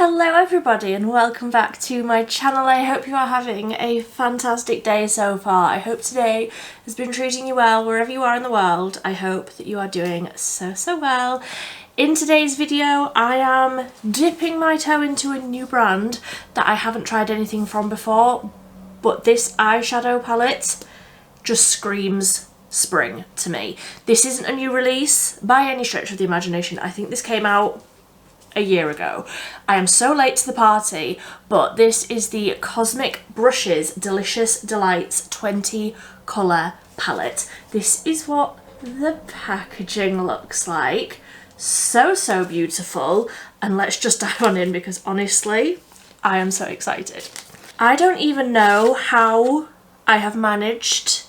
Hello everybody and welcome back to my channel. I hope you are having a fantastic day so far. I hope today has been treating you well wherever you are in the world. I hope that you are doing so well. In today's video I am dipping my toe into a new brand that I haven't tried anything from before, but this eyeshadow palette just screams spring to me. This isn't a new release by any stretch of the imagination. I think this came out a year ago. I am so late to the party, but this is the Cosmic Brushes Delicious Delights 20 colour palette. This is what the packaging looks like. So beautiful, and let's just dive on in because honestly I am so excited. I don't even know how I have managed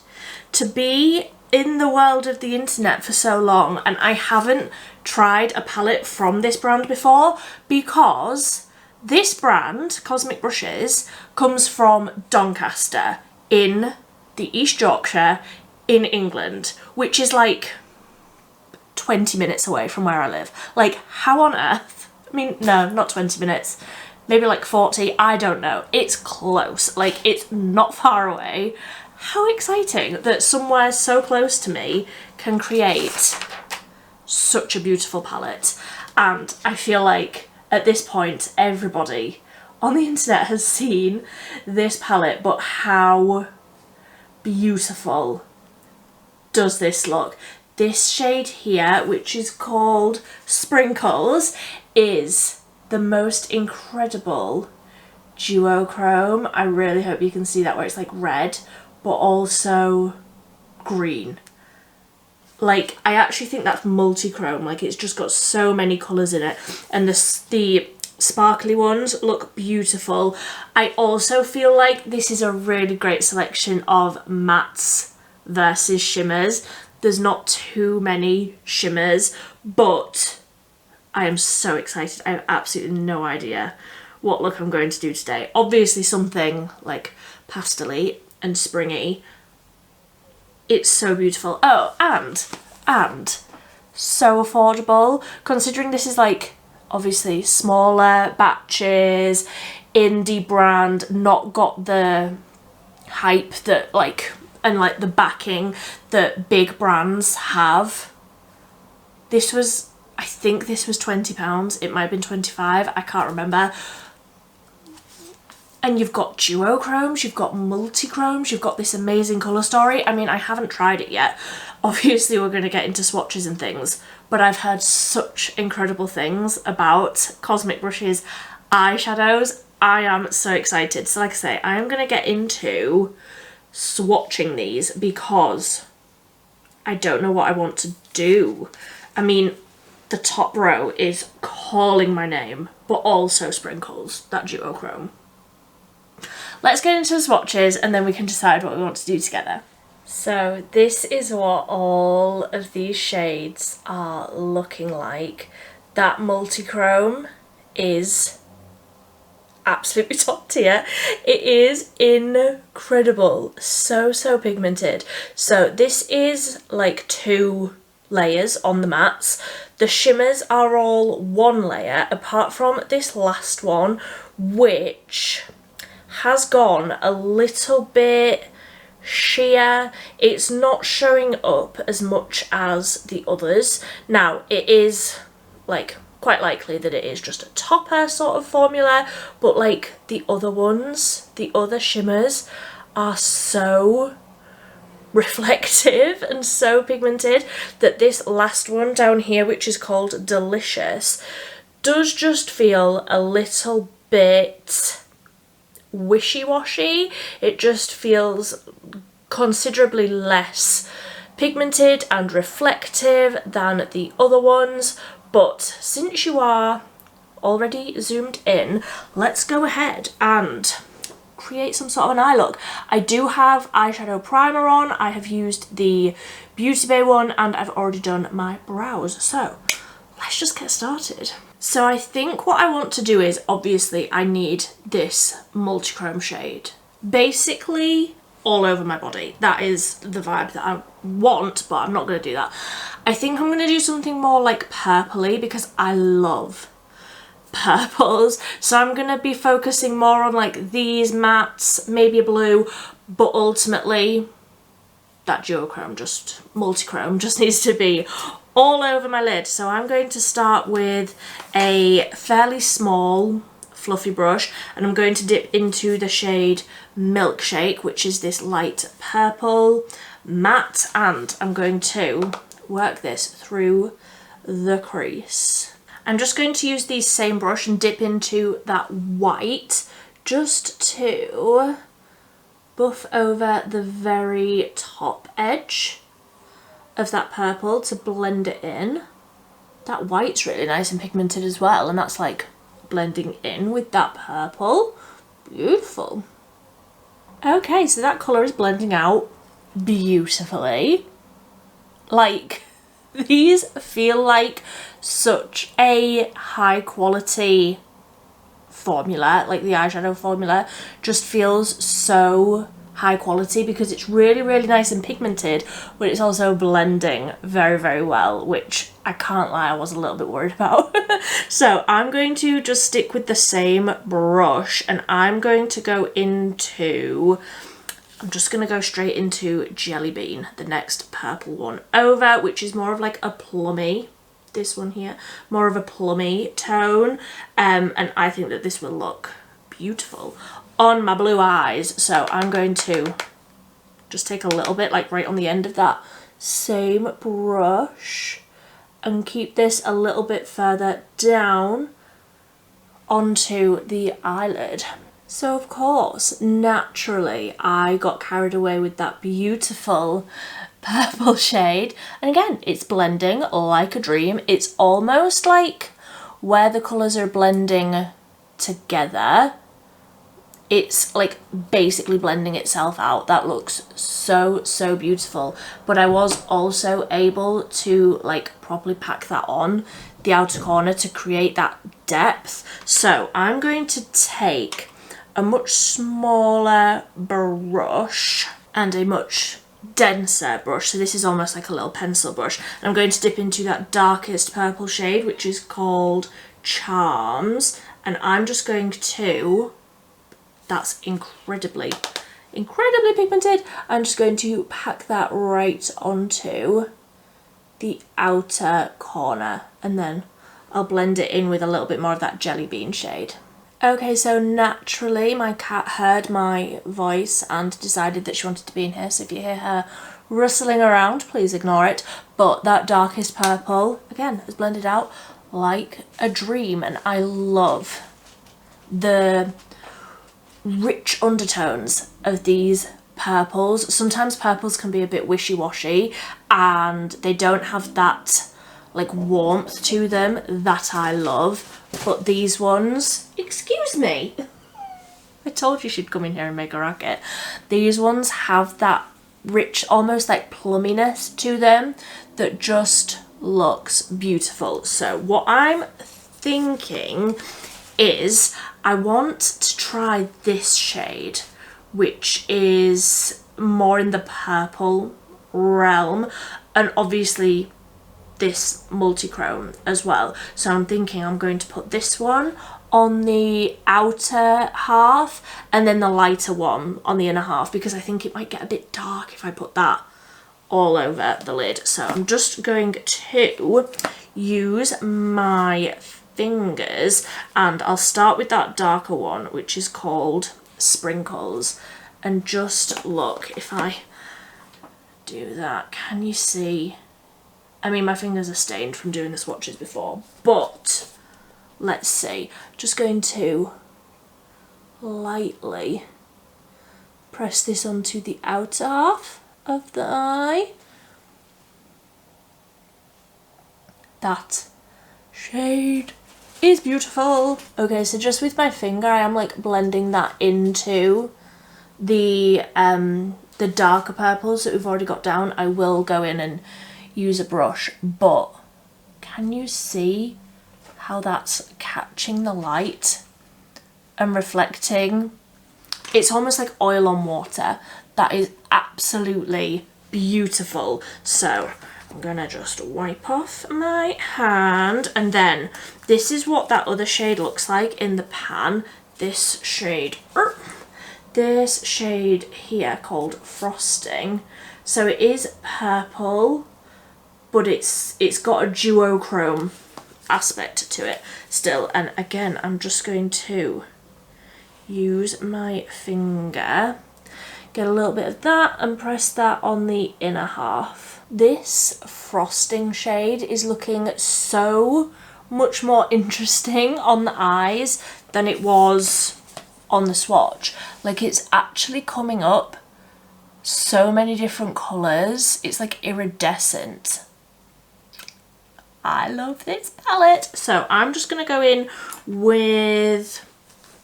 to be in the world of the internet for so long and I haven't tried a palette from this brand before, because this brand, Cosmic Brushes, comes from Doncaster in the East Yorkshire in England, which is like 20 minutes away from where I live. Like, how on earth? I mean, no, not 20 minutes, maybe like 40, I don't know. It's close, like it's not far away. How exciting that somewhere so close to me can create such a beautiful palette. And I feel like at this point everybody on the internet has seen this palette, but how beautiful does this look? This shade here, which is called Sprinkles, is the most incredible duochrome. I really hope you can see that, where it's like red but also green. Like, I actually think that's multi-chrome. Like, it's just got so many colours in it, and the sparkly ones look beautiful. I also feel like this is a really great selection of mattes versus shimmers. There's not too many shimmers, but I am so excited. I have absolutely no idea what look I'm going to do today. Obviously something like pastel-y and springy. It's so beautiful. Oh, and so affordable, considering this is like obviously smaller batches, indie brand, not got the hype that like, and like the backing that big brands have. This was, I think this was £20, it might have been 25, I can't remember. And you've got duochromes, you've got multi-chromes, you've got this amazing colour story. I mean, I haven't tried it yet. Obviously we're going to get into swatches and things, but I've heard such incredible things about Cosmic Brushes eyeshadows. I am so excited. So like I say, I am going to get into swatching these because I don't know what I want to do. I mean, the top row is calling my name, but also Sprinkles, that duochrome. Let's get into the swatches and then we can decide what we want to do together. So this is what all of these shades are looking like. That multi-chrome is absolutely top tier. It is incredible. So pigmented. So this is like 2 layers on the mattes. The shimmers are all 1 layer, apart from this last one, which has gone a little bit sheer. It's not showing up as much as the others. Now, it is like quite likely that it is just a topper sort of formula, but like the other ones, the other shimmers are so reflective and so pigmented that this last one down here, which is called Delicious, does just feel a little bit wishy-washy. It just feels considerably less pigmented and reflective than the other ones. But since you are already zoomed in, let's go ahead and create some sort of an eye look. I do have eyeshadow primer on. I have used the Beauty Bay one and I've already done my brows. So let's just get started. So I think what I want to do is, obviously I need this multi-chrome shade basically all over my body. That is the vibe that I want, but I'm not going to do that. I think I'm going to do something more like purpley because I love purples. So I'm going to be focusing more on like these mattes, maybe a blue, but ultimately that duochrome, just multichrome, just needs to be all over my lid. So I'm going to start with a fairly small fluffy brush, and I'm going to dip into the shade Milkshake, which is this light purple matte, and I'm going to work this through the crease. I'm just going to use the same brush and dip into that white just to buff over the very top edge of that purple to blend it in. That white's really nice and pigmented as well, and that's like blending in with that purple. Beautiful. Okay, so that colour is blending out beautifully. Like, these feel like such a high quality formula, like the eyeshadow formula just feels so high quality because it's really, really nice and pigmented, but it's also blending very, very well, which I can't lie, I was a little bit worried about. So I'm going to just stick with the same brush, and I'm going to go into, I'm just going to go straight into Jelly Bean, the next purple one over, which is more of like a plummy, this one here, more of a plummy tone, and I think that this will look beautiful on my blue eyes. So I'm going to just take a little bit like right on the end of that same brush and keep this a little bit further down onto the eyelid. So of course, naturally, I got carried away with that beautiful purple shade. And again, it's blending like a dream. It's almost like where the colours are blending together, it's like basically blending itself out. That looks so, so beautiful. But I was also able to like properly pack that on the outer corner to create that depth. So I'm going to take a much smaller brush and a much denser brush. So this is almost like a little pencil brush. And I'm going to dip into that darkest purple shade, which is called Charms. And I'm just going to, that's incredibly pigmented. I'm just going to pack that right onto the outer corner, and then I'll blend it in with a little bit more of that Jelly Bean shade. Okay, so naturally my cat heard my voice and decided that she wanted to be in here, so if you hear her rustling around, please ignore it. But that darkest purple, again, is blended out like a dream, and I love the rich undertones of these purples. Sometimes purples can be a bit wishy-washy and they don't have that like warmth to them that I love, but these ones, excuse me, I told you she'd come in here and make a racket. These ones have that rich, almost like plumminess to them that just looks beautiful. So what I'm thinking is I want to try this shade, which is more in the purple realm, and obviously this multichrome as well. So I'm thinking I'm going to put this one on the outer half and then the lighter one on the inner half, because I think it might get a bit dark if I put that all over the lid. So I'm just going to use my fingers, and I'll start with that darker one, which is called Sprinkles, and just look, if I do that, can you see? I mean, my fingers are stained from doing the swatches before, but let's see. Just going to lightly press this onto the outer half of the eye. That shade is beautiful. Okay, so just with my finger, I am like blending that into the darker purples that we've already got down. I will go in and use a brush, but can you see how that's catching the light and reflecting? It's almost like oil on water. That is absolutely beautiful. So I'm gonna just wipe off my hand, and then this is what that other shade looks like in the pan. This shade here called Frosting. So it is purple, but it's got a duochrome aspect to it still. And again, I'm just going to use my finger, get a little bit of that and press that on the inner half. This Frosting shade is looking so much more interesting on the eyes than it was on the swatch. Like, it's actually coming up so many different colours. It's like iridescent. I love this palette. So I'm just going to go in with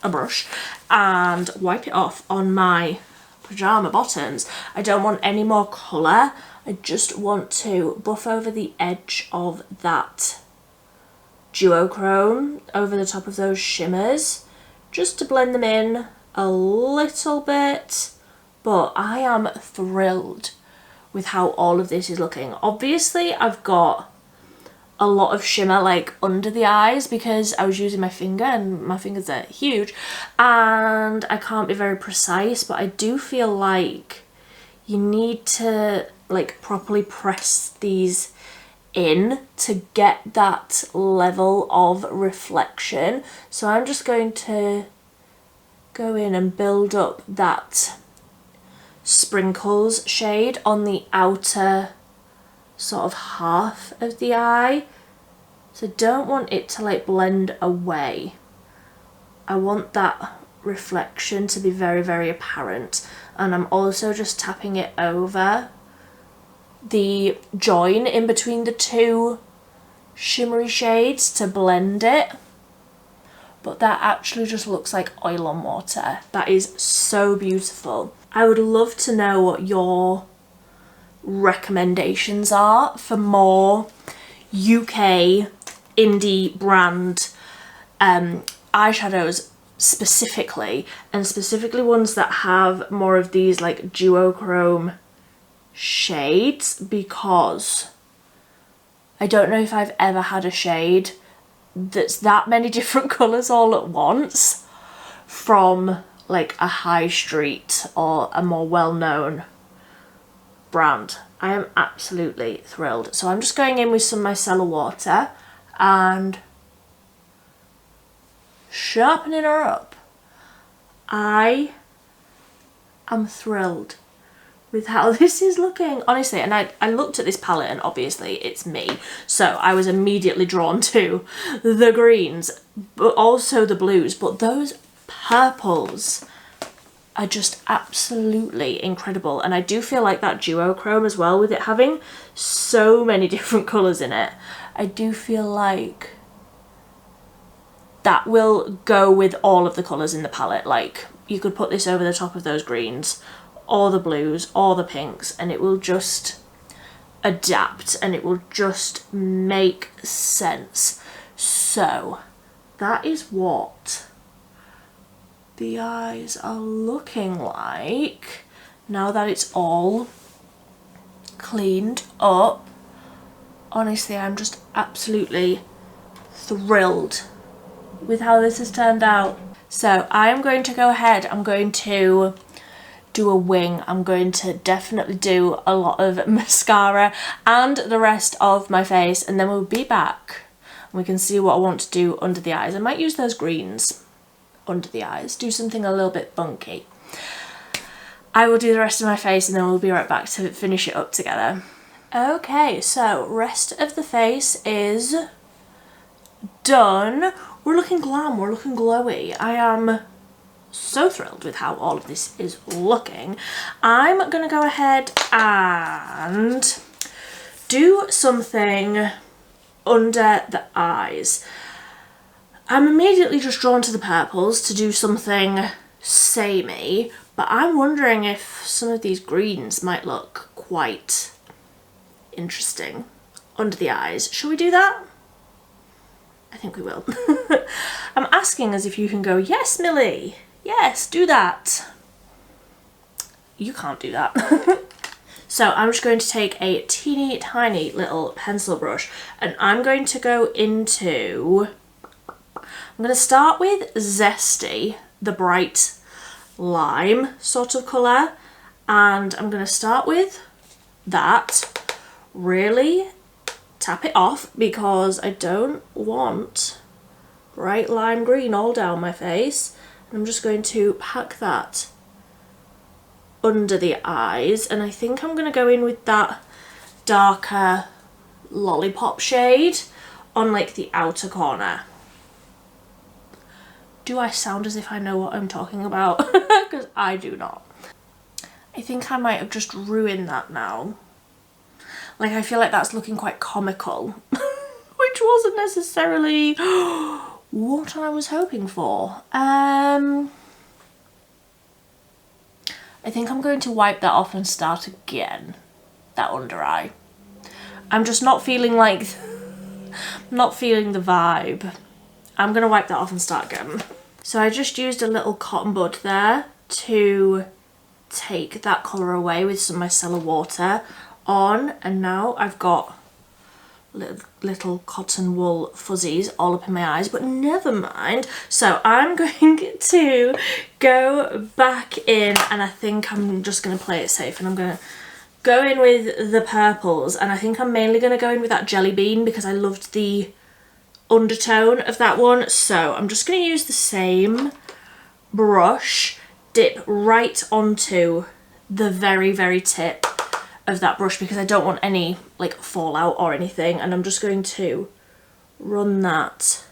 a brush and wipe it off on my pyjama bottoms. I don't want any more colour. I just want to buff over the edge of that duochrome over the top of those shimmers, just to blend them in a little bit. But I am thrilled with how all of this is looking. Obviously, I've got a lot of shimmer like under the eyes because I was using my finger and my fingers are huge and I can't be very precise, but I do feel like you need to like properly press these in to get that level of reflection. So I'm just going to go in and build up that Sprinkles shade on the outer sort of half of the eye. So don't want it to like blend away. I want that reflection to be very, very apparent. And I'm also just tapping it over the join in between the two shimmery shades to blend it. But that actually just looks like oil on water. That is so beautiful. I would love to know what your recommendations are for more UK indie brand eyeshadows specifically, and specifically ones that have more of these like duochrome shades, because I don't know if I've ever had a shade that's that many different colours all at once from like a high street or a more well-known brand. I am absolutely thrilled. So I'm just going in with some micellar water and sharpening her up. I am thrilled with how this is looking, honestly. And I looked at this palette and obviously it's me, so I was immediately drawn to the greens but also the blues, but those purples are just absolutely incredible. And I do feel like that duochrome as well, with it having so many different colours in it, I do feel like that will go with all of the colours in the palette. Like, you could put this over the top of those greens or the blues or the pinks and it will just adapt and it will just make sense. So that is what the eyes are looking like now that it's all cleaned up. Honestly, I'm just absolutely thrilled with how this has turned out. So I'm going to go ahead, I'm going to do a wing. I'm going to definitely do a lot of mascara and the rest of my face, and then we'll be back and we can see what I want to do under the eyes. I might use those greens under the eyes, do something a little bit bunky. I will do the rest of my face and then we'll be right back to finish it up together. Okay, so rest of the face is done. We're looking glam, we're looking glowy. I am so thrilled with how all of this is looking. I'm gonna go ahead and do something under the eyes. I'm immediately just drawn to the purples to do something samey, but I'm wondering if some of these greens might look quite interesting under the eyes. Shall we do that? I think we will. I'm asking as if you can go, yes, Millie, yes, do that. You can't do that. So I'm just going to take a teeny tiny little pencil brush and I'm going to go into, I'm going to start with Zesty, the bright lime sort of colour, and I'm going to start with that, really tap it off because I don't want bright lime green all down my face. And I'm just going to pack that under the eyes, and I think I'm going to go in with that darker lollipop shade on like the outer corner. Do I sound as if I know what I'm talking about? Because I do not. I think I might have just ruined that now. Like, I feel like that's looking quite comical, which wasn't necessarily what I was hoping for. I think I'm going to wipe that off and start again, that under eye. I'm just not feeling like, not feeling the vibe. I'm going to wipe that off and start again. So I just used a little cotton bud there to take that colour away with some micellar water on, and now I've got little cotton wool fuzzies all up in my eyes, but never mind. So I'm going to go back in, and I think I'm just going to play it safe, and I'm going to go in with the purples, and I think I'm mainly going to go in with that jelly bean because I loved the undertone of that one. So I'm just going to use the same brush, dip right onto the very tip of that brush because I don't want any like fallout or anything, and I'm just going to run that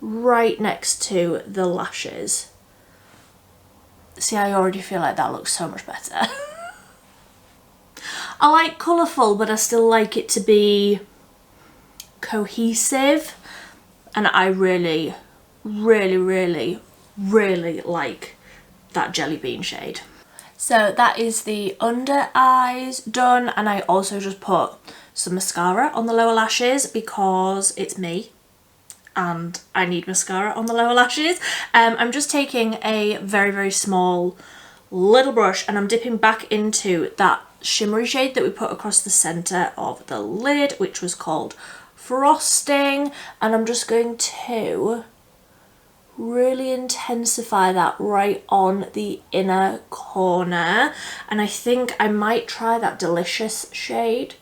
right next to the lashes. See, I already feel like that looks so much better. I like colourful, but I still like it to be cohesive, and I really like that jelly bean shade. So that is the under eyes done, and I also just put some mascara on the lower lashes because it's me and I need mascara on the lower lashes. I'm just taking a very small little brush and I'm dipping back into that shimmery shade that we put across the centre of the lid, which was called Frosting, and I'm just going to really intensify that right on the inner corner, and I think I might try that Delicious shade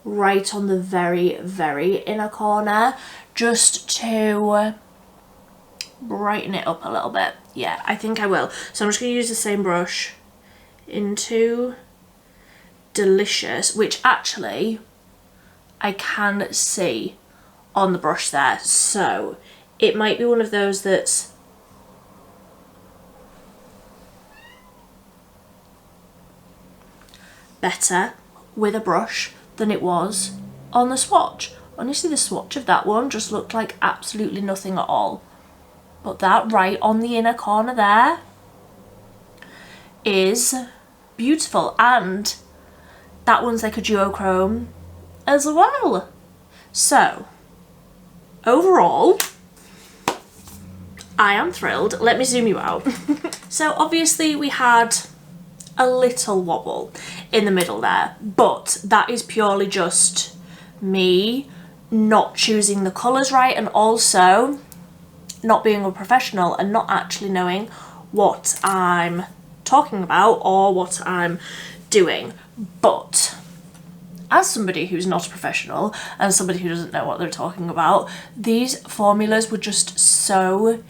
right on the very inner corner just to brighten it up a little bit. Yeah, I think I will. So I'm just going to use the same brush into Delicious, which actually I can see on the brush there, so it might be one of those that's better with a brush than it was on the swatch. Honestly, the swatch of that one just looked like absolutely nothing at all. But that right on the inner corner there is beautiful, and that one's like a duochrome as well. So overall, I am thrilled. Let me zoom you out. So obviously we had a little wobble in the middle there, but that is purely just me not choosing the colours right, and also not being a professional and not actually knowing what I'm talking about or what I'm doing. But as somebody who's not a professional and somebody who doesn't know what they're talking about, these formulas were just so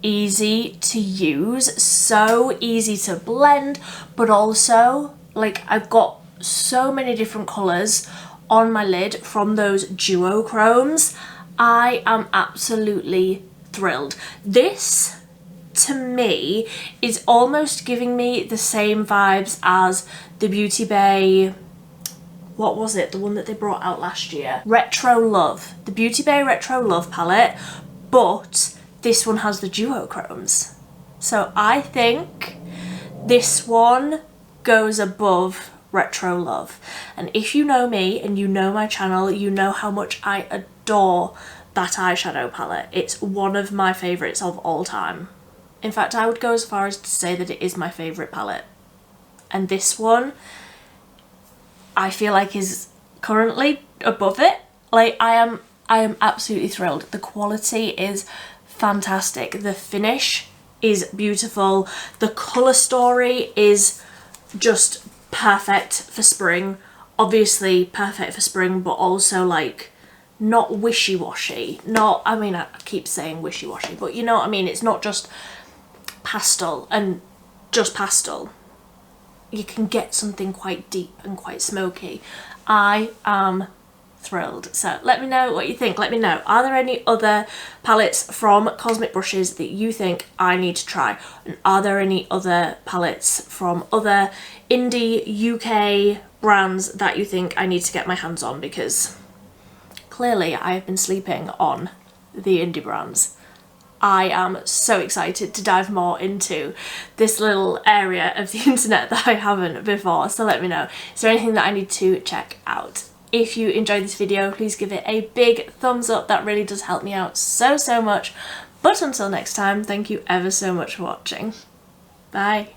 easy to use, so easy to blend, but also like I've got so many different colours on my lid from those duochromes. I am absolutely thrilled. This to me is almost giving me the same vibes as the Beauty Bay, what was it, the one that they brought out last year, Retro Love, the Beauty Bay Retro Love palette, but this one has the duochromes. So I think this one goes above Retro Love. And if you know me and you know my channel, you know how much I adore that eyeshadow palette. It's one of my favourites of all time. In fact, I would go as far as to say that it is my favourite palette. And this one I feel like is currently above it. Like I am absolutely thrilled. The quality is fantastic. The finish is beautiful. The colour story is just perfect for spring. Obviously perfect for spring, but also like not wishy-washy. Not, I mean, I keep saying wishy-washy, but you know what I mean? It's not just pastel and just pastel. You can get something quite deep and quite smoky. I am thrilled. So let me know what you think. Let me know, are there any other palettes from Cosmic Brushes that you think I need to try? And are there any other palettes from other indie UK brands that you think I need to get my hands on? Because clearly I have been sleeping on the indie brands. I am so excited to dive more into this little area of the internet that I haven't before. So let me know, is there anything that I need to check out? If you enjoyed this video, please give it a big thumbs up. That really does help me out so much. But until next time, thank you ever so much for watching. Bye.